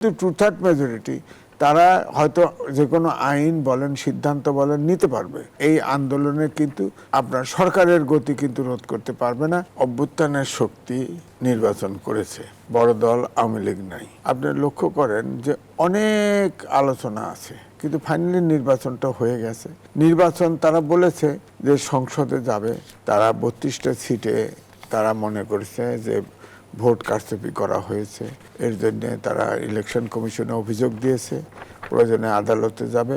Two third majority তারা হয়তো যে কোনো আইন বলেন সিদ্ধান্ত বলেন নিতে পারবে। এই আন্দোলনে কিন্তু আপনার সরকারের গতি কিন্তু রোধ করতে পারবে না। অভ্যুত্থানের শক্তি নির্বাচন করেছে, বড় দল আওয়ামী লীগ নাই। আপনি লক্ষ্য করেন যে অনেক আলোচনা আছে, কিন্তু ফাইনালি নির্বাচনটা হয়ে গেছে। নির্বাচন তারা বলেছে যে সংসদে যাবে, তারা 32টা সিটে তারা মনে করেছে যে ভোট কারচুপি করা হয়েছে। এর জন্য তারা ইলেকশন কমিশনে অভিযোগ দিয়েছে, প্রয়োজনে আদালতে যাবে,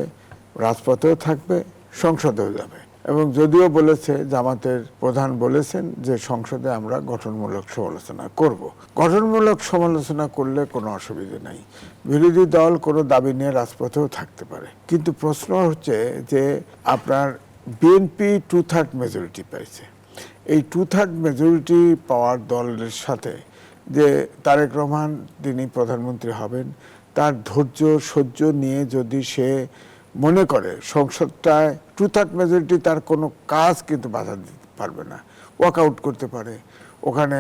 রাজপথেও থাকবে, সংসদেও যাবে। এবং যদিও বলেছে, জামাতের প্রধান বলেছেন যে সংসদে আমরা গঠনমূলক সমালোচনা করব। গঠনমূলক সমালোচনা করলে কোনো অসুবিধা নাই, বিরোধী দল কোনো দাবি নিয়ে রাজপথেও থাকতে পারে। কিন্তু প্রশ্ন হচ্ছে যে আপনার বিএনপি 2/3 মেজরিটি পেয়েছে। এই 2/3 মেজরিটি পাওয়ার দলের সাথে যে তারেক রহমান তিনি প্রধানমন্ত্রী হবেন, তার ধৈর্য সহ্য নিয়ে যদি সে মনে করে সংসদটায় 2/3 মেজরিটি তার কোনো কাজ কিন্তু বাধা দিতে পারবে না, ওয়াকআউট করতে পারে, ওখানে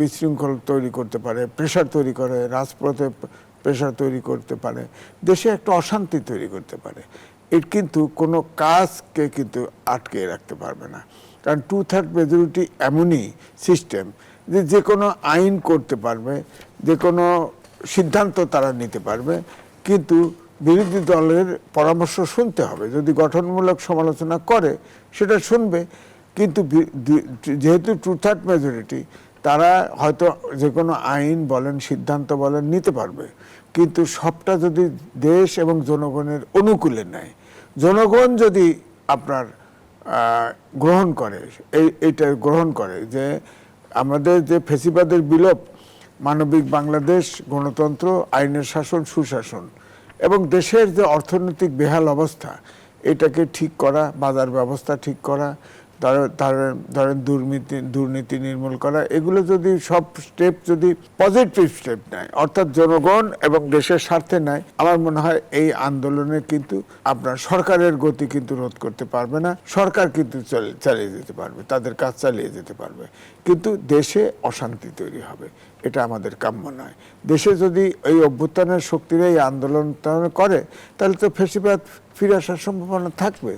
বিশৃঙ্খল তৈরি করতে পারে, প্রেশার তৈরি করে, রাজপথে প্রেশার তৈরি করতে পারে, দেশে একটা অশান্তি তৈরি করতে পারে। এর কিন্তু কোনো কাজকে কিন্তু আটকে রাখতে পারবে না। কারণ 2/3 মেজরিটি এমনই সিস্টেম যে যে কোনো আইন করতে পারবে, যে কোনো সিদ্ধান্ত তারা নিতে পারবে, কিন্তু বিরোধী দলের পরামর্শ শুনতে হবে। যদি গঠনমূলক সমালোচনা করে সেটা শুনবে, কিন্তু যেহেতু 2/3 মেজরিটি তারা হয়তো যে কোনো আইন বলেন সিদ্ধান্ত বলেন নিতে পারবে, কিন্তু সবটা যদি দেশ এবং জনগণের অনুকূলে নেয়, জনগণ যদি আপনার গ্রহণ করে, এইটা গ্রহণ করে যে আমাদের যে ফ্যাসিবাদের বিলোপ, মানবিক বাংলাদেশ, গণতন্ত্র, আইনের শাসন, সুশাসন এবং দেশের যে অর্থনৈতিক বেহাল অবস্থা, এটাকে ঠিক করা, বাজার ব্যবস্থা ঠিক করা, ধরেন দুর্নীতি নির্মূল করা, এগুলো যদি সব স্টেপ যদি পজিটিভ স্টেপ নেয়, অর্থাৎ জনগণ এবং দেশের স্বার্থে নেয়, আমার মনে হয় এই আন্দোলনে কিন্তু আপনার সরকারের গতি কিন্তু রোধ করতে পারবে না। সরকার কিন্তু চালিয়ে যেতে পারবে, তাদের কাজ চালিয়ে যেতে পারবে, কিন্তু দেশে অশান্তি তৈরি হবে। এটা আমাদের কাম্য নয়। দেশে যদি এই অভ্যুত্থানের শক্তির এই আন্দোলন করে, তাহলে তো ফ্যাসিবাদ ফিরে আসার সম্ভাবনা থাকবে।